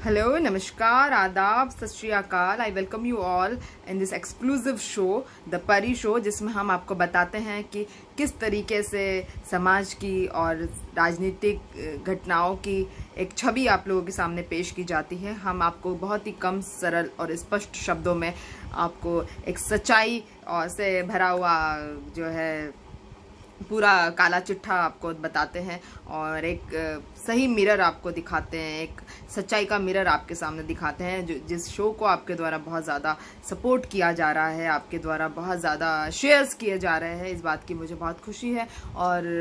Hello, नमस्कार, आदाब, सत श्री अकाल। I welcome you all in this exclusive show the परी शो, जिसमें हम आपको बताते हैं कि किस तरीके से समाज की और राजनीतिक घटनाओं की एक छवि आप लोगों के सामने पेश की जाती है। हम आपको बहुत ही कम, सरल और स्पष्ट शब्दों में आपको एक सच्चाई और से भरा हुआ जो है पूरा काला चिट्ठा आपको बताते हैं और एक सही मिरर आपको दिखाते हैं, एक सच्चाई का मिरर आपके सामने दिखाते हैं। जो जिस शो को आपके द्वारा बहुत ज़्यादा सपोर्ट किया जा रहा है, आपके द्वारा बहुत ज़्यादा शेयर्स किए जा रहे हैं, इस बात की मुझे बहुत खुशी है और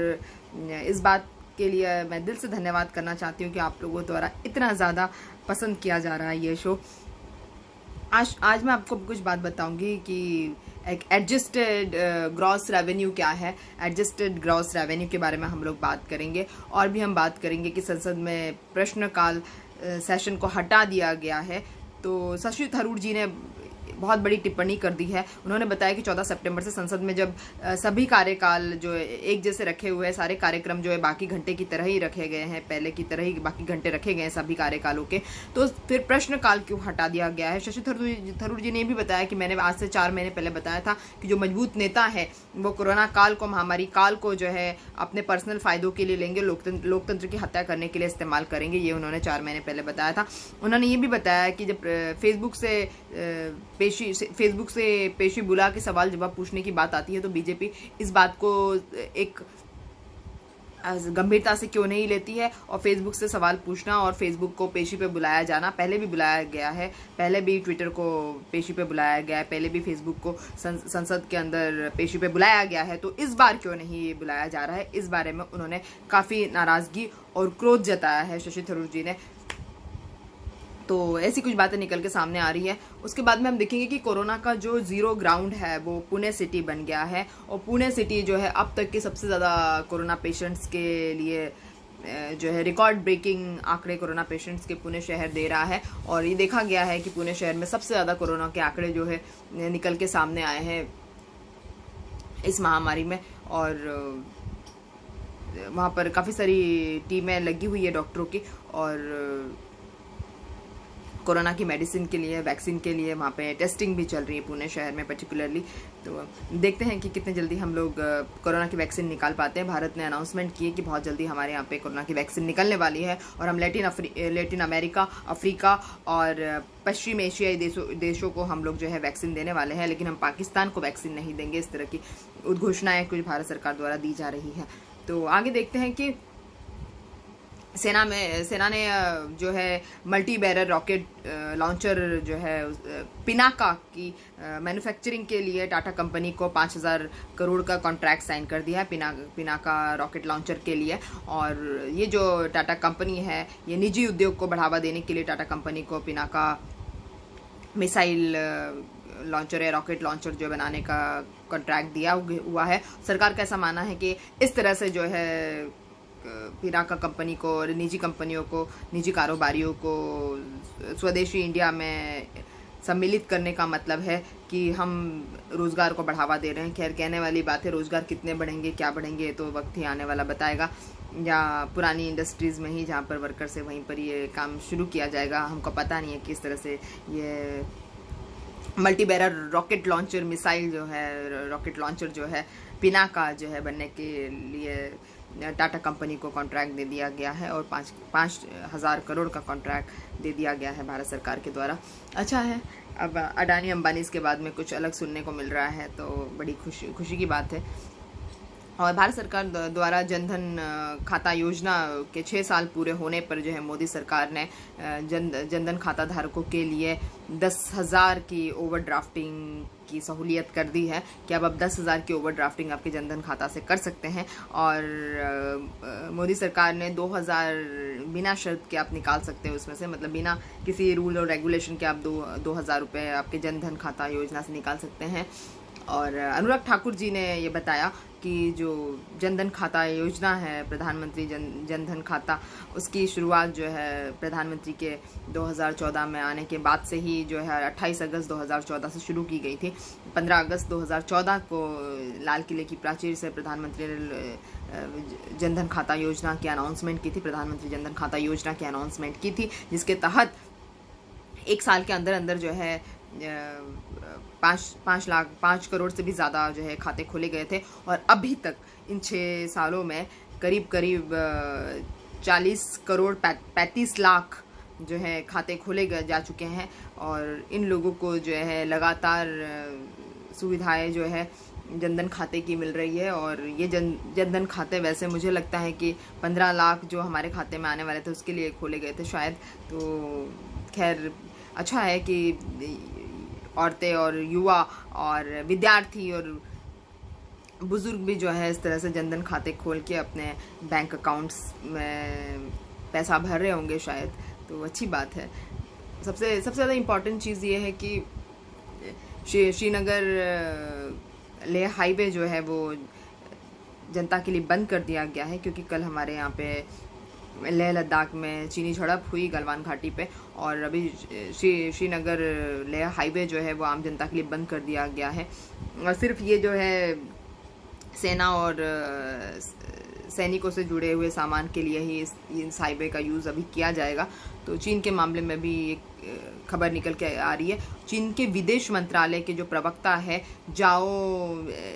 इस बात के लिए मैं दिल से धन्यवाद करना चाहती हूँ कि आप लोगों द्वारा इतना ज़्यादा पसंद किया जा रहा है ये शो। आज मैं आपको कुछ बात बताऊंगी कि एक एडजस्टेड ग्रॉस रेवेन्यू क्या है। एडजस्टेड ग्रॉस रेवेन्यू के बारे में हम लोग बात करेंगे और भी हम बात करेंगे कि संसद में प्रश्नकाल सेशन को हटा दिया गया है। तो शशि थरूर जी ने बहुत बड़ी टिप्पणी कर दी है। उन्होंने बताया कि 14 सितंबर से संसद में जब सभी कार्यकाल जो एक जैसे रखे हुए हैं, सारे कार्यक्रम जो है बाकी घंटे की तरह ही रखे गए हैं, पहले की तरह ही बाकी घंटे रखे गए हैं सभी कार्यकालों के, तो फिर प्रश्नकाल क्यों हटा दिया गया है। शशि थरूर जी ने भी बताया कि मैंने आज से 4 महीने पहले बताया था कि जो मजबूत नेता है वो कोरोना काल को, महामारी काल को जो है अपने पर्सनल फायदों के लिए लेंगे, लोकतंत्र की हत्या करने के लिए इस्तेमाल करेंगे। ये उन्होंने 4 महीने पहले बताया था। उन्होंने ये भी बताया कि जब फेसबुक से पेशी बुला के सवाल जवाब पूछने की बात आती है तो बीजेपी इस बात को एक गंभीरता से क्यों नहीं लेती है और फेसबुक से सवाल पूछना और फेसबुक को पेशी पे बुलाया जाना, पहले भी बुलाया गया है, पहले भी ट्विटर को पेशी पे बुलाया गया है, पहले भी फेसबुक को संसद के अंदर पेशी पे बुलाया गया है, तो इस बार क्यों नहीं बुलाया जा रहा है। इस बारे में उन्होंने काफ़ी नाराज़गी और क्रोध जताया है शशि थरूर जी ने। तो ऐसी कुछ बातें निकल के सामने आ रही है। उसके बाद में हम देखेंगे कि कोरोना का जो जीरो ग्राउंड है वो पुणे सिटी बन गया है और पुणे सिटी जो है अब तक के सबसे ज़्यादा कोरोना पेशेंट्स के लिए जो है रिकॉर्ड ब्रेकिंग आंकड़े कोरोना पेशेंट्स के पुणे शहर दे रहा है। और ये देखा गया है कि पुणे शहर में सबसे ज़्यादा कोरोना के आंकड़े जो है निकल के सामने आए हैं इस महामारी में। और वहाँ पर काफ़ी सारी टीमें लगी हुई है डॉक्टरों की और कोरोना की मेडिसिन के लिए, वैक्सीन के लिए वहाँ पे टेस्टिंग भी चल रही है पुणे शहर में पर्टिकुलरली। तो देखते हैं कि कितने जल्दी हम लोग कोरोना की वैक्सीन निकाल पाते हैं। भारत ने अनाउंसमेंट की है कि बहुत जल्दी हमारे यहाँ पे कोरोना की वैक्सीन निकलने वाली है और हम लैटिन अमेरिका, अफ्रीका और पश्चिम एशियाई देशों को हम लोग जो है वैक्सीन देने वाले हैं, लेकिन हम पाकिस्तान को वैक्सीन नहीं देंगे। इस तरह की उद्घोषणाएँ कुछ भारत सरकार द्वारा दी जा रही है। तो आगे देखते हैं कि सेना ने जो है मल्टी बैरल रॉकेट लॉन्चर जो है पिनाका की मैन्युफैक्चरिंग के लिए टाटा कंपनी को 5,000 करोड़ का कॉन्ट्रैक्ट साइन कर दिया है पिनाका रॉकेट लॉन्चर के लिए। और ये जो टाटा कंपनी है, ये निजी उद्योग को बढ़ावा देने के लिए टाटा कंपनी को पिनाका मिसाइल लॉन्चर या रॉकेट लॉन्चर जो बनाने का कॉन्ट्रैक्ट दिया हुआ है। सरकार का ऐसा मानना है कि इस तरह से जो है पिनाका कंपनी को और निजी कंपनियों को, निजी कारोबारियों को स्वदेशी इंडिया में सम्मिलित करने का मतलब है कि हम रोज़गार को बढ़ावा दे रहे हैं। खैर, कहने वाली बात है, रोज़गार कितने बढ़ेंगे, क्या बढ़ेंगे, तो वक्त ही आने वाला बताएगा। या पुरानी इंडस्ट्रीज़ में ही जहाँ पर वर्कर्स है वहीं पर ये काम शुरू किया जाएगा। हमको पता नहीं है किस तरह से ये multi barrel rocket launcher missile जो है, रॉकेट लॉन्चर जो है पिनाका जो है बनने के लिए टाटा कंपनी को कॉन्ट्रैक्ट दे दिया गया है और 5,000 करोड़ का कॉन्ट्रैक्ट दे दिया गया है भारत सरकार के द्वारा। अच्छा है, अब अडानी अंबानी इसके बाद में कुछ अलग सुनने को मिल रहा है, तो बड़ी खुशी की बात है। और भारत सरकार द्वारा जनधन खाता योजना के 6 साल पूरे होने पर जो है मोदी सरकार ने जनधन खाता धारकों के लिए 10,000 की ओवरड्राफ्टिंग की सहूलियत कर दी है कि अब 10,000 की ओवरड्राफ्टिंग आपके जनधन खाता से कर सकते हैं। और मोदी सरकार ने 2,000 बिना शर्त के आप निकाल सकते हैं उसमें से, मतलब बिना किसी रूल और रेगुलेशन के आप 2,000 रुपये आपके जनधन खाता योजना से निकाल सकते हैं। और अनुराग ठाकुर जी ने ये बताया कि जो जनधन खाता योजना है, प्रधानमंत्री जनधन खाता, उसकी शुरुआत जो है प्रधानमंत्री के 2014 में आने के बाद से ही जो है 28 अगस्त 2014 से शुरू की गई थी। 15 अगस्त 2014 को लाल किले की प्राचीर से प्रधानमंत्री ने जनधन खाता योजना की अनाउंसमेंट की थी, प्रधानमंत्री जनधन खाता योजना की अनाउंसमेंट की थी, जिसके तहत 1 साल के अंदर अंदर जो है 5 करोड़ से भी ज़्यादा जो है खाते खोले गए थे, और अभी तक इन 6 सालों में करीब करीब 40 करोड़ 35 लाख जो है खाते खोले जा चुके हैं। और इन लोगों को जो है लगातार सुविधाएं जो है जनधन खाते की मिल रही है। और ये जनधन खाते वैसे मुझे लगता है कि 15 लाख जो हमारे खाते में आने वाले थे उसके लिए खोले गए थे शायद। तो खैर अच्छा है कि औरतें और युवा और विद्यार्थी और बुजुर्ग भी जो है इस तरह से जनधन खाते खोल के अपने बैंक अकाउंट्स में पैसा भर रहे होंगे शायद, तो अच्छी बात है। सबसे ज़्यादा इम्पॉर्टेंट चीज़ ये है कि श्रीनगर लेह हाईवे जो है वो जनता के लिए बंद कर दिया गया है, क्योंकि कल हमारे यहाँ पे लेह लद्दाख में चीनी झड़प हुई गलवान घाटी पे, और अभी श्रीनगर लेह हाईवे जो है वो आम जनता के लिए बंद कर दिया गया है। और सिर्फ ये जो है सेना और सैनिकों से जुड़े हुए सामान के लिए ही इस हाईवे का यूज़ अभी किया जाएगा। तो चीन के मामले में भी एक खबर निकल के आ रही है। चीन के विदेश मंत्रालय के जो प्रवक्ता है जाओ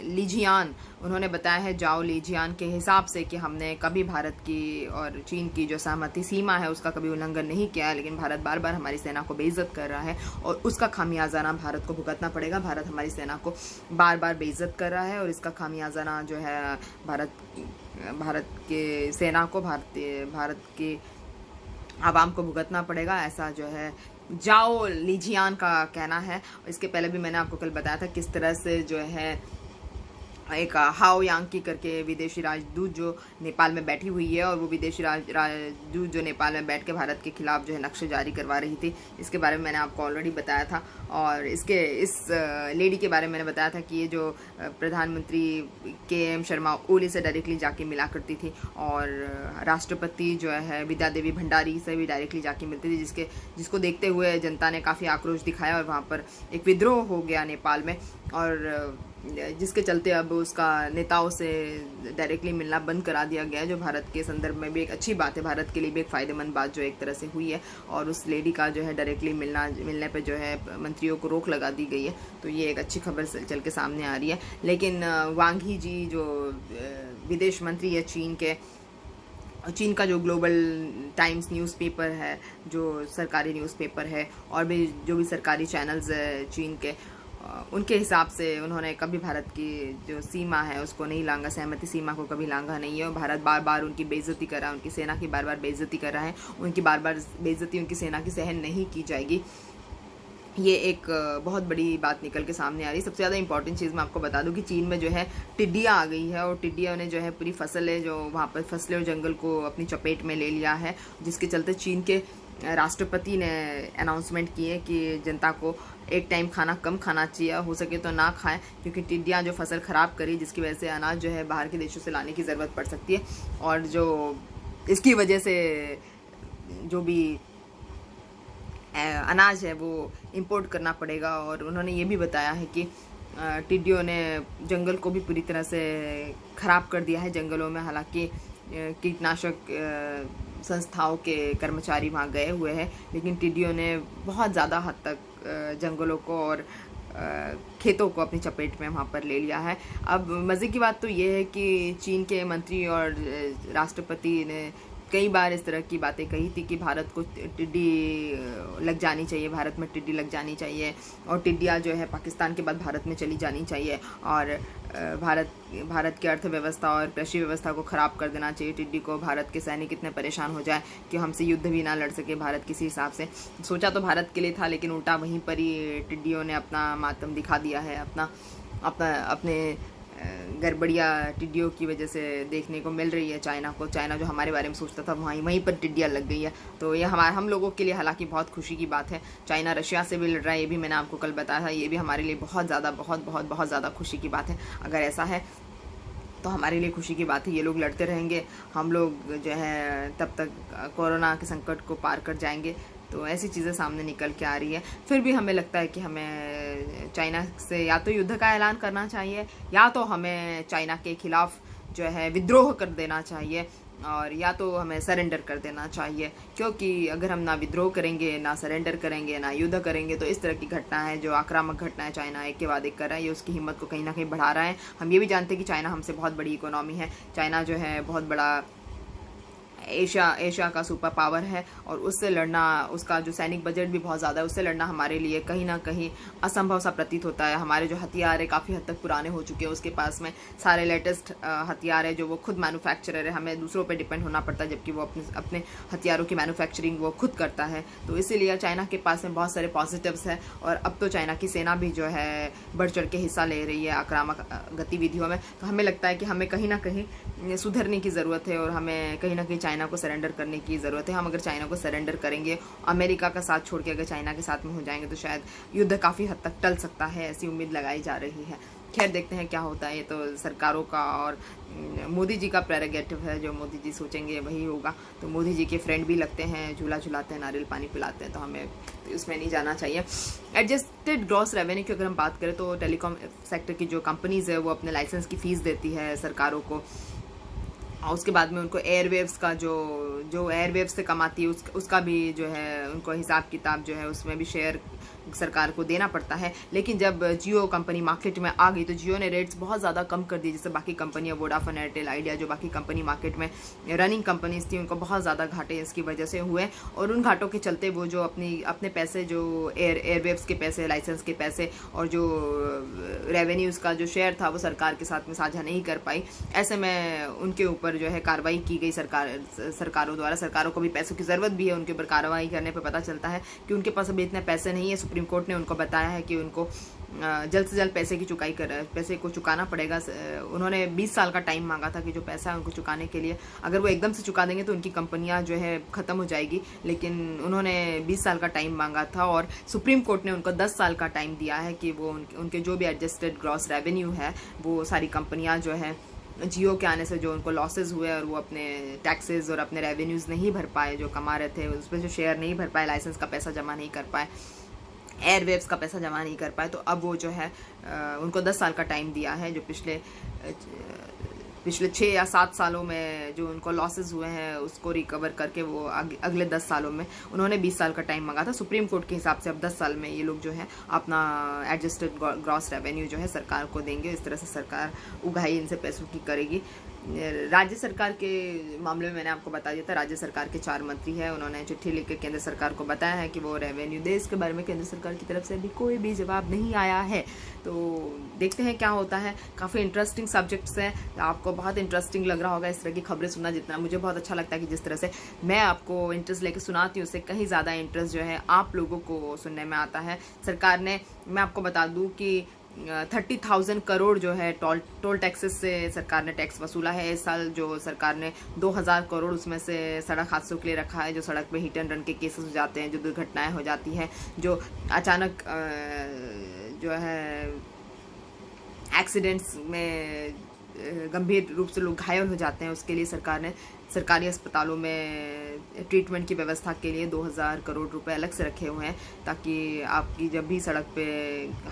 लीजियान, उन्होंने बताया है जाओ लीजियान के हिसाब से कि हमने कभी भारत की और चीन की जो सहमति सीमा है उसका कभी उल्लंघन नहीं किया है, लेकिन भारत बार बार हमारी सेना को बेइज्जत कर रहा है और उसका खामियाजाना भारत को भुगतना पड़ेगा। भारत हमारी सेना को बार बार बेइज्जत कर रहा है और इसका खामियाजाना जो है भारत के सेना को, भारत के आवाम को भुगतना पड़ेगा, ऐसा जो है जाओ लीजियान का कहना है। इसके पहले भी मैंने आपको कल बताया था किस तरह से जो है एक हाओ यांकी करके विदेशी राजदूत जो नेपाल में बैठी हुई है, और वो विदेशी राजदूत जो नेपाल में बैठ के भारत के खिलाफ जो है नक्शे जारी करवा रही थी, इसके बारे में मैंने आपको ऑलरेडी बताया था। और इस लेडी के बारे में मैंने बताया था कि ये जो प्रधानमंत्री KM शर्मा ओली से डायरेक्टली जाके मिला करती थी, और राष्ट्रपति जो है विद्या देवी भंडारी से भी डायरेक्टली जाके मिलती थी, जिसको देखते हुए जनता ने काफ़ी आक्रोश दिखाया और वहाँ पर एक विद्रोह हो गया नेपाल में, और जिसके चलते अब उसका नेताओं से डायरेक्टली मिलना बंद करा दिया गया है, जो भारत के संदर्भ में भी एक अच्छी बात है, भारत के लिए भी एक फ़ायदेमंद बात जो एक तरह से हुई है। और उस लेडी का जो है डायरेक्टली मिलने पे जो है मंत्रियों को रोक लगा दी गई है, तो ये एक अच्छी खबर चल के सामने आ रही है। लेकिन वांग ही जी जो विदेश मंत्री है चीन का जो ग्लोबल टाइम्स न्यूज़पेपर है, जो सरकारी न्यूज़पेपर है, और भी जो भी सरकारी चैनल्स है चीन के, उनके हिसाब से उन्होंने कभी भारत की जो सीमा है उसको नहीं लांघा, सहमति सीमा को कभी लांघा नहीं है। और भारत बार बार उनकी बेइज्जती कर रहा है, उनकी सेना की बार बार बेइज्जती कर रहा है, उनकी बार बार बेइज्जती उनकी सेना की सहन नहीं की जाएगी। ये एक बहुत बड़ी बात निकल के सामने आ रही है। सबसे ज़्यादा इंपॉर्टेंट चीज़ मैं आपको बता दूं कि चीन में जो है टिड्डियाँ आ गई है, और टिड्डियों ने जो है पूरी फसलें जो वहाँ पर फसलें और जंगल को अपनी चपेट में ले लिया है, जिसके चलते चीन के राष्ट्रपति ने अनाउंसमेंट की है कि जनता को एक टाइम खाना कम खाना चाहिए, हो सके तो ना खाएं, क्योंकि टिड्डियाँ जो फसल ख़राब करी, जिसकी वजह से अनाज जो है बाहर के देशों से लाने की ज़रूरत पड़ सकती है, और जो इसकी वजह से जो भी अनाज है वो इंपोर्ट करना पड़ेगा। और उन्होंने ये भी बताया है कि टिड्डियों ने जंगल को भी पूरी तरह से ख़राब कर दिया है। जंगलों में हालांकि कीटनाशक संस्थाओं के कर्मचारी वहाँ गए हुए हैं, लेकिन टिड्डियों ने बहुत ज़्यादा हद तक जंगलों को और खेतों को अपनी चपेट में वहाँ पर ले लिया है। अब मज़े की बात तो ये है कि चीन के मंत्री और राष्ट्रपति ने कई बार इस तरह की बातें कही थी कि भारत को टिड्डी लग जानी चाहिए, भारत में टिड्डी लग जानी चाहिए, और टिड्डियाँ जो है पाकिस्तान के बाद भारत में चली जानी चाहिए, और भारत की अर्थव्यवस्था और कृषि व्यवस्था को ख़राब कर देना चाहिए टिड्डी को। भारत के सैनिक इतने परेशान हो जाए कि हमसे युद्ध भी ना लड़ सके भारत किसी हिसाब से। सोचा तो भारत के लिए था, लेकिन उल्टा वहीं पर ही टिड्डियों ने अपना मातम दिखा दिया है। अपने गड़बड़िया टिड्डियों की वजह से देखने को मिल रही है चाइना को। चाइना जो हमारे बारे में सोचता था वहीं पर टिड्डियाँ लग गई है, तो ये हम लोगों के लिए हालांकि बहुत खुशी की बात है। चाइना रशिया से भी लड़ रहा है, ये भी मैंने आपको कल बताया था, ये भी हमारे लिए बहुत ज़्यादा खुशी की बात है। अगर ऐसा है तो हमारे लिए खुशी की बात है। ये लोग लड़ते रहेंगे, हम लोग जो है तब तक कोरोना के संकट को पार कर जाएंगे। तो ऐसी चीज़ें सामने निकल के आ रही है। फिर भी हमें लगता है कि हमें चाइना से या तो युद्ध का ऐलान करना चाहिए, या तो हमें चाइना के खिलाफ जो है विद्रोह कर देना चाहिए, और या तो हमें सरेंडर कर देना चाहिए, क्योंकि अगर हम ना विद्रोह करेंगे, ना सरेंडर करेंगे, ना युद्ध करेंगे, तो इस तरह की घटना है जो आक्रामक घटना है चाइना एक के बाद एक कर रहा है, ये उसकी हिम्मत को कहीं ना कहीं बढ़ा रहा है। हम ये भी जानते हैं कि चाइना हमसे बहुत बड़ी इकोनॉमी है, चाइना जो है बहुत बड़ा एशिया का सुपर पावर है, और उससे लड़ना, उसका जो सैनिक बजट भी बहुत ज़्यादा है, उससे लड़ना हमारे लिए कहीं ना कहीं असंभव सा प्रतीत होता है। हमारे जो हथियार है काफ़ी हद तक पुराने हो चुके हैं, उसके पास में सारे लेटेस्ट हथियार है जो वो खुद मैन्युफैक्चरर है, हमें दूसरों पे डिपेंड होना पड़ता है, जबकि वो अपने हथियारों की मैन्युफैक्चरिंग वो खुद करता है। तो इसीलिए चाइना के पास में बहुत सारे पॉजिटिव्स है, और अब तो चाइना की सेना भी जो है बढ़ चढ़ के हिस्सा ले रही है आक्रामक गतिविधियों में। तो हमें लगता है कि हमें कहीं ना कहीं सुधरने की ज़रूरत है, और हमें कहीं ना कहीं चाइना को सरेंडर करने की ज़रूरत है। हम अगर चाइना को सरेंडर करेंगे, अमेरिका का साथ छोड़ के अगर चाइना के साथ में हो जाएंगे, तो शायद युद्ध काफ़ी हद तक टल सकता है, ऐसी उम्मीद लगाई जा रही है। खैर देखते हैं क्या होता है, ये तो सरकारों का और मोदी जी का प्रेरोगेटिव है, जो मोदी जी सोचेंगे वही होगा। तो मोदी जी के फ्रेंड भी लगते हैं, झूला झुलाते हैं, नारियल पानी पिलाते हैं, तो हमें उसमें नहीं जाना चाहिए। एडजस्टेड ग्रॉस रेवेन्यू की अगर हम बात करें, तो टेलीकॉम सेक्टर की जो कंपनीज है वो अपने लाइसेंस की फ़ीस देती है सरकारों को, और उसके बाद में उनको एयरवेव्स का जो एयरवेव्स से कमाती है उसका भी जो है उनको हिसाब किताब जो है उसमें भी शेयर सरकार को देना पड़ता है। लेकिन जब जियो कंपनी मार्केट में आ गई, तो जियो ने रेट्स बहुत ज़्यादा कम कर दिए, जैसे बाकी कंपनियां वोडाफोन, एयरटेल, आइडिया, जो बाकी कंपनी मार्केट में रनिंग कंपनीज थी, उनको बहुत ज़्यादा घाटे इसकी वजह से हुए, और उन घाटों के चलते वो जो अपने पैसे, जो एयरवेव्स के पैसे, लाइसेंस के पैसे और जो रेवेन्यूज़ का जो शेयर था, वो सरकार के साथ में साझा नहीं कर पाई। ऐसे में उनके ऊपर जो है कार्रवाई की गई सरकारों द्वारा। सरकारों को भी पैसों की ज़रूरत भी है, उनके ऊपर कार्रवाई करने पर पता चलता है कि उनके पास अभी इतने पैसे नहीं है। सुप्रीम कोर्ट ने उनको बताया है कि उनको जल्द से जल्द पैसे को चुकाना पड़ेगा। उन्होंने 20 साल का टाइम मांगा था कि जो पैसा है उनको चुकाने के लिए, अगर वो एकदम से चुका देंगे तो उनकी कंपनियां जो है ख़त्म हो जाएगी, लेकिन उन्होंने 20 साल का टाइम मांगा था, और सुप्रीम कोर्ट ने उनको 10 साल का टाइम दिया है कि वो उनके जो भी एडजस्टेड ग्रॉस रेवेन्यू है, वो सारी कंपनियाँ जो है जियो के आने से जो उनको लॉसेस हुए, और वो अपने टैक्सेस और अपने रेवेन्यूज़ नहीं भर पाए जो कमा रहे थे, उस पर जो शेयर नहीं भर पाए, लाइसेंस का पैसा जमा नहीं कर पाए, एयरवेव्स का पैसा जमा नहीं कर पाए, तो अब वो जो है उनको 10 साल का टाइम दिया है। जो पिछले 6 या 7 सालों में जो उनको लॉसेस हुए हैं उसको रिकवर करके वो अगले 10 सालों में, उन्होंने 20 साल का टाइम मांगा था सुप्रीम कोर्ट के हिसाब से, अब 10 साल में ये लोग जो है अपना एडजस्टेड ग्रॉस रेवेन्यू जो है सरकार को देंगे। इस तरह से सरकार उगाही इनसे पैसों की करेगी। राज्य सरकार के मामले में मैंने आपको बता दिया था, राज्य सरकार के 4 मंत्री हैं, उन्होंने चिट्ठी लिखकर केंद्र सरकार को बताया है कि वो रेवेन्यू दे। इसके बारे में केंद्र सरकार की तरफ से अभी कोई भी जवाब नहीं आया है, तो देखते हैं क्या होता है। काफ़ी इंटरेस्टिंग सब्जेक्ट्स हैं, आपको बहुत इंटरेस्टिंग लग रहा होगा इस तरह की खबरें सुनना, जितना मुझे बहुत अच्छा लगता है कि जिस तरह से मैं आपको इंटरेस्ट लेकर सुनाती हूँ, उससे कहीं ज़्यादा इंटरेस्ट जो है आप लोगों को सुनने में आता है। सरकार ने, मैं आपको बता दूँ कि 30,000 करोड़ जो है टोल टैक्सेस से सरकार ने टैक्स वसूला है इस साल। जो सरकार ने 2,000 करोड़ उसमें से सड़क हादसों के लिए रखा है, जो सड़क पे हिट एंड रन के केसेस हो जाते हैं, जो दुर्घटनाएं हो जाती हैं, जो अचानक जो है एक्सीडेंट्स में गंभीर रूप से लोग घायल हो जाते हैं, उसके लिए सरकार ने सरकारी अस्पतालों में ट्रीटमेंट की व्यवस्था के लिए 2,000 करोड़ रुपए अलग से रखे हुए हैं, ताकि आपकी जब भी सड़क पे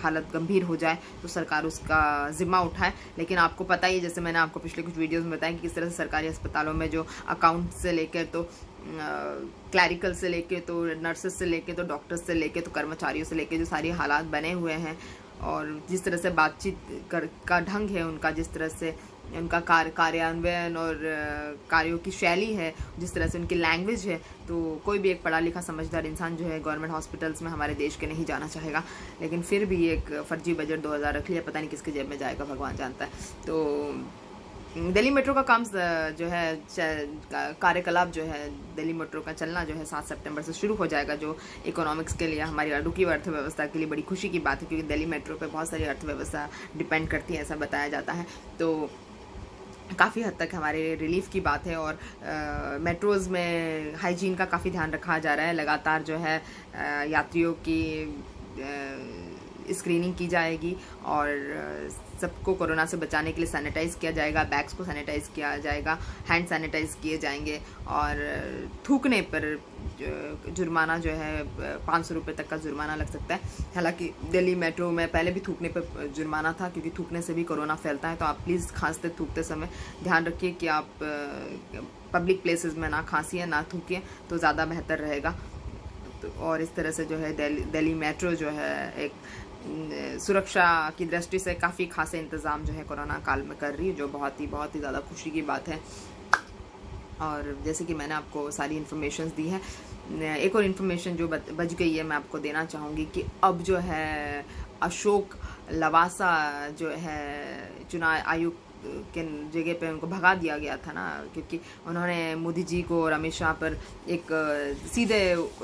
हालत गंभीर हो जाए तो सरकार उसका जिम्मा उठाए। लेकिन आपको पता ही है, जैसे मैंने आपको पिछले कुछ वीडियोस में बताया कि किस तरह से सरकारी अस्पतालों में जो अकाउंट से लेकर तो क्लैरिकल से लेके तो नर्सेस से लेके तो डॉक्टर्स से लेके तो कर्मचारियों से लेके जो सारी हालात बने हुए हैं, और जिस तरह से बातचीत का ढंग है उनका, जिस तरह से उनका कार्यान्वयन और कार्यों की शैली है, जिस तरह से उनकी लैंग्वेज है, तो कोई भी एक पढ़ा लिखा समझदार इंसान जो है गवर्नमेंट हॉस्पिटल्स में हमारे देश के नहीं जाना चाहेगा। लेकिन फिर भी एक फर्जी बजट 2000 रख लिया, पता नहीं किसके जेब में जाएगा, भगवान जानता है। तो दिल्ली मेट्रो का काम जो है कार्यकलाप जो है दिल्ली मेट्रो का चलना जो है 7 सितंबर से शुरू हो जाएगा, जो इकोनॉमिक्स के लिए, हमारी रुकी हुई अर्थव्यवस्था के लिए बड़ी खुशी की बात है, क्योंकि दिल्ली मेट्रो पे बहुत सारी अर्थव्यवस्था डिपेंड करती है, ऐसा बताया जाता है। तो काफ़ी हद तक हमारे रिलीफ की बात है, और मेट्रोज़ में हाइजीन का काफ़ी ध्यान रखा जा रहा है। लगातार जो है यात्रियों की स्क्रीनिंग की जाएगी, और सबको कोरोना से बचाने के लिए सैनिटाइज़ किया जाएगा, बैग्स को सैनिटाइज़ किया जाएगा, हैंड सैनिटाइज़ किए जाएंगे, और थूकने पर जुर्माना जो है 500 रुपये तक का जुर्माना लग सकता है। हालांकि दिल्ली मेट्रो में पहले भी थूकने पर जुर्माना था, क्योंकि थूकने से भी कोरोना फैलता है। तो आप प्लीज़ खांसते थूकते समय ध्यान रखिए कि आप पब्लिक प्लेसेस में ना खांसियाँ ना थूकें तो ज़्यादा बेहतर रहेगा। तो और इस तरह से जो है दिल्ली मेट्रो जो है एक सुरक्षा की दृष्टि से काफ़ी खासे इंतज़ाम जो है कोरोना काल में कर रही है, जो बहुत ही ज़्यादा खुशी की बात है। और जैसे कि मैंने आपको सारी इन्फॉर्मेशंस दी है, एक और इन्फॉर्मेशन जो बच गई है मैं आपको देना चाहूँगी कि अब जो है अशोक लवासा जो है चुनाव आयुक्त के जगह पे उनको भगा दिया गया था ना, क्योंकि उन्होंने मोदी जी को और अमित शाह पर एक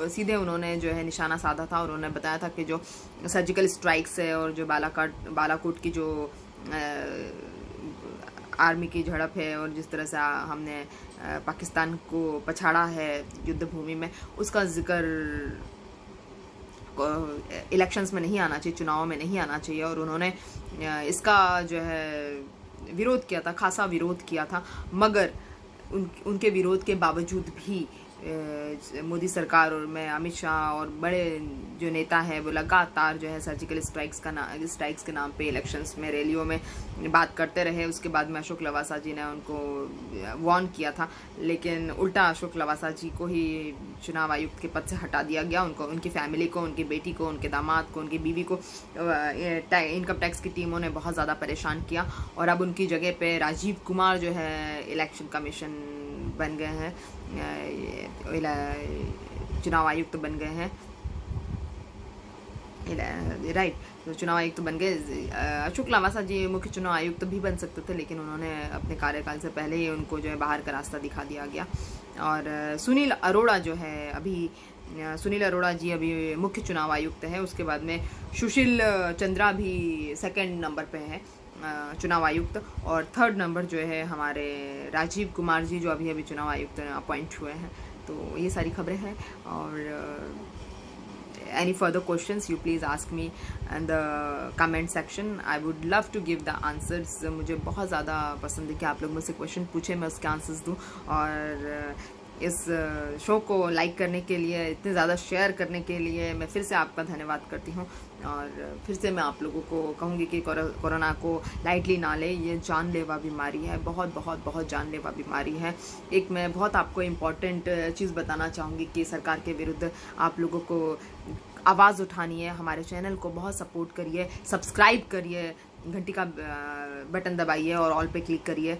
सीधे उन्होंने जो है निशाना साधा था। और उन्होंने बताया था कि जो सर्जिकल स्ट्राइक्स है और जो बालाकोट की जो आर्मी की झड़प है और जिस तरह से हमने पाकिस्तान को पछाड़ा है युद्ध भूमि में, उसका जिक्र इलेक्शंस में नहीं आना चाहिए, चुनाव में नहीं आना चाहिए। और उन्होंने इसका जो है विरोध किया था, खासा विरोध किया था। मगर उनके विरोध के बावजूद भी मोदी सरकार और मैं अमित शाह और बड़े जो नेता हैं वो लगातार जो है सर्जिकल स्ट्राइक्स के नाम पे इलेक्शंस में रैलियों में बात करते रहे। उसके बाद में अशोक लवासा जी ने उनको वार्न किया था, लेकिन उल्टा अशोक लवासा जी को ही चुनाव आयुक्त के पद से हटा दिया गया। उनकी फैमिली को, उनकी बेटी को, उनके दामाद को, उनकी बीवी को इनकम टैक्स की टीमों ने बहुत ज़्यादा परेशान किया। और अब उनकी जगह पे राजीव कुमार जो है इलेक्शन कमीशन बन गए हैं, चुनाव आयुक्त बन गए हैं, राइट। तो चुनाव आयुक्त बन गए। अशोक लवासा जी मुख्य चुनाव आयुक्त भी बन सकते थे, लेकिन उन्होंने अपने कार्यकाल से पहले ही उनको जो है बाहर का रास्ता दिखा दिया गया। और सुनील अरोड़ा जी अभी मुख्य चुनाव आयुक्त है। उसके बाद में सुशील चंद्रा भी सेकंड नंबर पे है चुनाव आयुक्त, और थर्ड नंबर जो है हमारे राजीव कुमार जी जो अभी चुनाव आयुक्त अपॉइंट हुए हैं। तो ये सारी खबरें हैं। और any further questions you please ask me in the comment section. I would love to give the answers. मुझे बहुत ज़्यादा पसंद है कि आप लोग मुझसे क्वेश्चन पूछें, मैं उसके आंसर्स दूँ। और इस शो को लाइक करने के लिए, इतने ज़्यादा शेयर करने के लिए मैं फिर से आपका धन्यवाद करती हूँ। और फिर से मैं आप लोगों को कहूँगी कि कोरोना को लाइटली ना ले, ये जानलेवा बीमारी है, बहुत जानलेवा बीमारी है। एक मैं बहुत आपको इम्पॉर्टेंट चीज़ बताना चाहूँगी कि सरकार के विरुद्ध आप लोगों को आवाज़ उठानी है। हमारे चैनल को बहुत सपोर्ट करिए, सब्सक्राइब करिए, घंटी का बटन दबाइए और ऑल पे क्लिक करिए।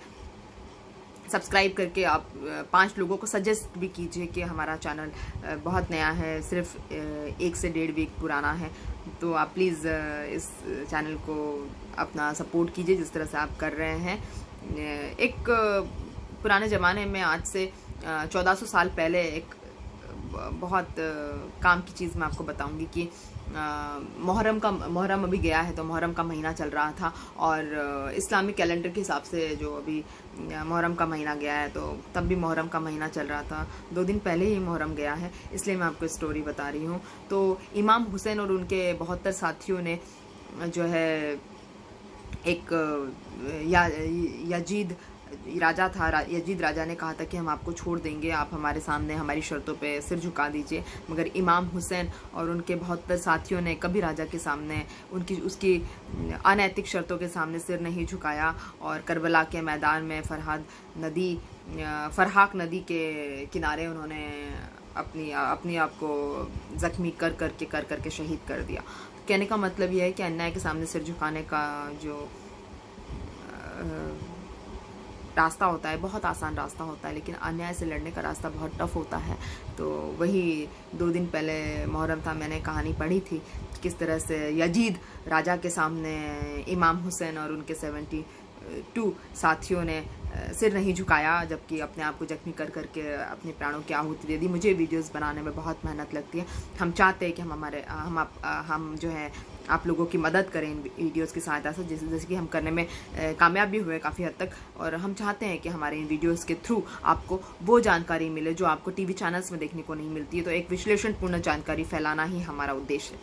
सब्सक्राइब करके आप 5 लोगों को सजेस्ट भी कीजिए कि हमारा चैनल बहुत नया है, सिर्फ 1 से 1.5 वीक पुराना है। तो आप प्लीज़ इस चैनल को अपना सपोर्ट कीजिए जिस तरह से आप कर रहे हैं। एक पुराने ज़माने में, आज से 1400 साल पहले, एक बहुत काम की चीज़ मैं आपको बताऊंगी कि मुहर्रम अभी गया है, तो मुहर्रम का महीना चल रहा था। और इस्लामिक कैलेंडर के हिसाब से जो अभी मुहर्रम का महीना गया है, तो तब भी मुहर्रम का महीना चल रहा था। 2 दिन पहले ही मुहर्रम गया है, इसलिए मैं आपको स्टोरी बता रही हूँ। तो इमाम हुसैन और उनके 72 साथियों ने जो है एक यजीद राजा था, यजीद राजा ने कहा था कि हम आपको छोड़ देंगे, आप हमारे सामने हमारी शर्तों पे सिर झुका दीजिए। मगर इमाम हुसैन और उनके 72 साथियों ने कभी राजा के सामने उसकी अनैतिक शर्तों के सामने सिर नहीं झुकाया। और करबला के मैदान में फरहाक नदी के किनारे उन्होंने अपनी आप को ज़ख्मी कर करके शहीद कर दिया। कहने का मतलब यह है कि अन्याय के सामने सिर झुकाने का जो रास्ता होता है बहुत आसान रास्ता होता है, लेकिन अन्याय से लड़ने का रास्ता बहुत टफ होता है। तो वही 2 दिन पहले मुहर्रम था, मैंने कहानी पढ़ी थी किस तरह से यजीद राजा के सामने इमाम हुसैन और उनके 72 साथियों ने सिर नहीं झुकाया, जबकि अपने आप को जख्मी कर करके अपने प्राणों की आहुति दे दी। मुझे वीडियोस बनाने में बहुत मेहनत लगती है। हम चाहते हैं कि हम जो है आप लोगों की मदद करें इन वीडियोस की सहायता से, जैसे कि हम करने में कामयाब भी हुए काफ़ी हद तक। और हम चाहते हैं कि हमारे इन वीडियोस के थ्रू आपको वो जानकारी मिले जो आपको टीवी चैनल्स में देखने को नहीं मिलती है। तो एक विश्लेषणपूर्ण जानकारी फैलाना ही हमारा उद्देश्य है।